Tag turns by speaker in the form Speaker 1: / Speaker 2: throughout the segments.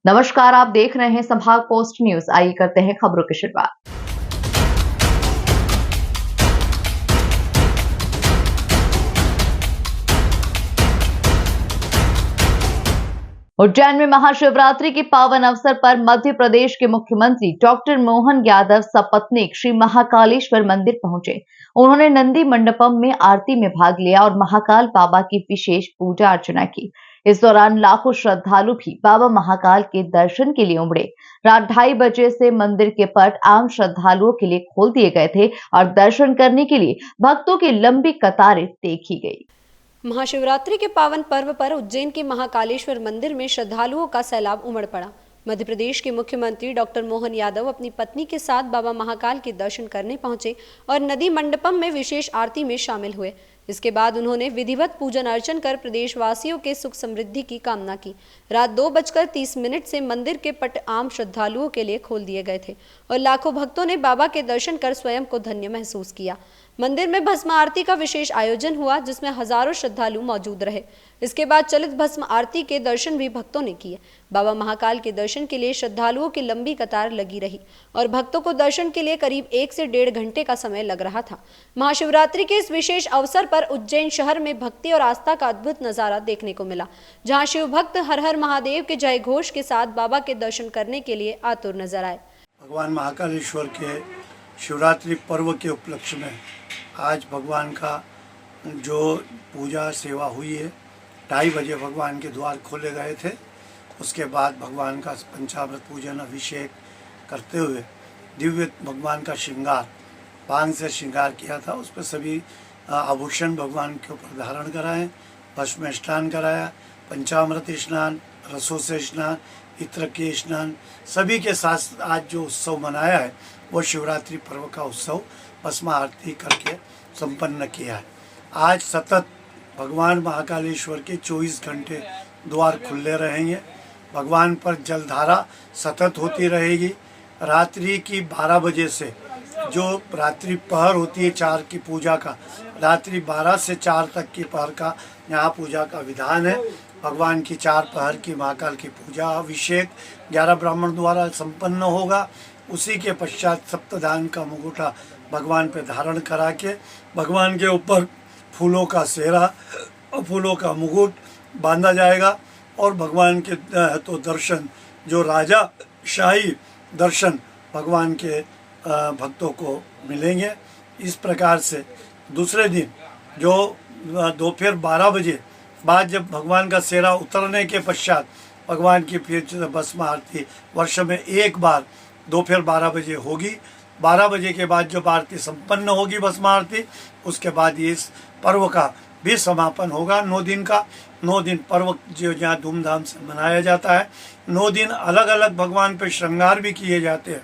Speaker 1: नमस्कार, आप देख रहे हैं संभाग पोस्ट न्यूज। आइए करते हैं खबरों की शुरुआत। उज्जैन में महाशिवरात्रि के पावन अवसर पर मध्य प्रदेश के मुख्यमंत्री डॉक्टर मोहन यादव सपत्नीक श्री महाकालेश्वर मंदिर पहुंचे। उन्होंने नंदी मंडपम में आरती में भाग लिया और महाकाल बाबा की विशेष पूजा अर्चना की। इस दौरान लाखों श्रद्धालु भी बाबा महाकाल के दर्शन के लिए उमड़े। रात 2:30 बजे से मंदिर के पट आम श्रद्धालुओं के लिए खोल दिए गए थे और दर्शन करने के लिए भक्तों की लंबी कतारें देखी गई।
Speaker 2: महाशिवरात्रि के पावन पर्व पर उज्जैन के महाकालेश्वर मंदिर में श्रद्धालुओं का सैलाब उमड़ पड़ा। मध्य प्रदेश के मुख्यमंत्री डॉक्टर मोहन यादव अपनी पत्नी के साथ बाबा महाकाल के दर्शन करने पहुंचे और नदी मंडपम में विशेष आरती में शामिल हुए। इसके बाद उन्होंने विधिवत पूजन अर्चन कर प्रदेशवासियों के सुख समृद्धि की कामना की। रात 2:30 से मंदिर के पट आम श्रद्धालुओं के लिए खोल दिए गए थे और लाखों भक्तों ने बाबा के दर्शन कर स्वयं को धन्य महसूस किया। मंदिर में भस्म आरती का विशेष आयोजन हुआ, जिसमें हजारों श्रद्धालु मौजूद रहे। इसके बाद चलित भस्म आरती के दर्शन भी भक्तों ने किए। बाबा महाकाल के दर्शन के लिए श्रद्धालुओं की लंबी कतार लगी रही और भक्तों को दर्शन के लिए करीब 1 से 1.5 घंटे का समय लग रहा था। महाशिवरात्रि के इस विशेष अवसर पर उज्जैन शहर में भक्ति और आस्था का अद्भुत नजारा देखने को मिला, जहाँ शिव भक्त हर हर महादेव के जय घोष के साथ बाबा के दर्शन करने के लिए आतुर नजर आए।
Speaker 3: भगवान महाकालेश्वर के शिवरात्रि पर्व के उपलक्ष्य में आज भगवान का जो पूजा सेवा हुई है, 2:30 बजे भगवान के द्वार खोले गए थे। उसके बाद भगवान का पंचामृत पूजन अभिषेक करते हुए दिव्य भगवान का श्रृंगार, भांग से श्रृंगार किया था। उस पर सभी आभूषण भगवान के ऊपर धारण कराए, भस्म स्नान कराया, पंचामृत स्नान, रसों से स्नान, इत्र के स्नान, सभी के साथ आज जो उत्सव मनाया है वो शिवरात्रि पर्व का उत्सव भस्म आरती करके संपन्न किया है। आज सतत भगवान महाकालेश्वर के 24 घंटे द्वार खुले रहेंगे। भगवान पर जलधारा सतत होती रहेगी। रात्रि की 12 बजे से जो रात्रि पहर होती है 4 की पूजा का, रात्रि 12 से 4 तक की पहर का यहाँ पूजा का विधान है। भगवान की 4 पहर की महाकाल की पूजा अभिषेक 11 ब्राह्मण द्वारा संपन्न होगा। उसी के पश्चात सप्तधान का मुकुटा भगवान पे धारण करा के भगवान के ऊपर फूलों का सेहरा और फूलों का मुकुट बांधा जाएगा और भगवान के तो दर्शन जो राजा शाही दर्शन भगवान के भक्तों को मिलेंगे। इस प्रकार से दूसरे दिन जो दोपहर 12 बजे बाद जब भगवान का सेहरा उतरने के पश्चात भगवान की फिर भस्म आरती वर्ष में एक बार दोपहर 12 बजे होगी। 12 बजे के बाद जब आरती संपन्न होगी भस्म आरती, उसके बाद ये इस पर्व का भी समापन होगा। 9 दिन का 9 दिन पर्व जो यहाँ धूमधाम से मनाया जाता है। 9 दिन अलग अलग भगवान पे श्रृंगार भी किए जाते हैं।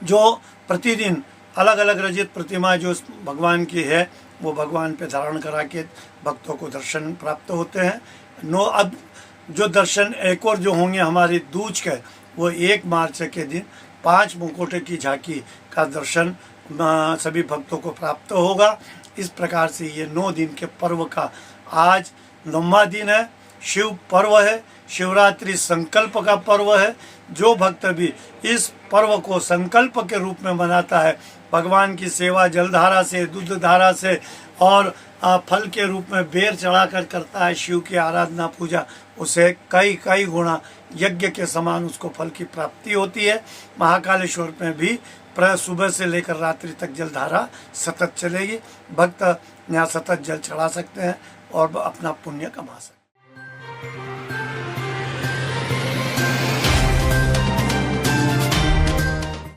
Speaker 3: जो प्रतिदिन अलग अलग रजित प्रतिमा जो भगवान की है वो भगवान पे धारण करा के भक्तों को दर्शन प्राप्त होते हैं। अब जो दर्शन एक और जो होंगे हमारे दूज के, वो 1 मार्च के दिन 5 मुखौटे की झांकी का दर्शन सभी भक्तों को प्राप्त होगा। इस प्रकार से ये 9 दिन के पर्व का आज 9वां दिन है। शिव पर्व है, शिवरात्रि संकल्प का पर्व है। जो भक्त भी इस पर्व को संकल्प के रूप में मनाता है, भगवान की सेवा जलधारा से, दूध धारा से और फल के रूप में बेर चढ़ाकर करता है, शिव की आराधना पूजा, उसे कई गुणा यज्ञ के समान उसको फल की प्राप्ति होती है। महाकालेश्वर में भी सुबह से लेकर रात्रि तक जलधारा सतत चलेगी। भक्त यहाँ सतत जल चढ़ा सकते हैं और अपना पुण्य कमा सकते हैं।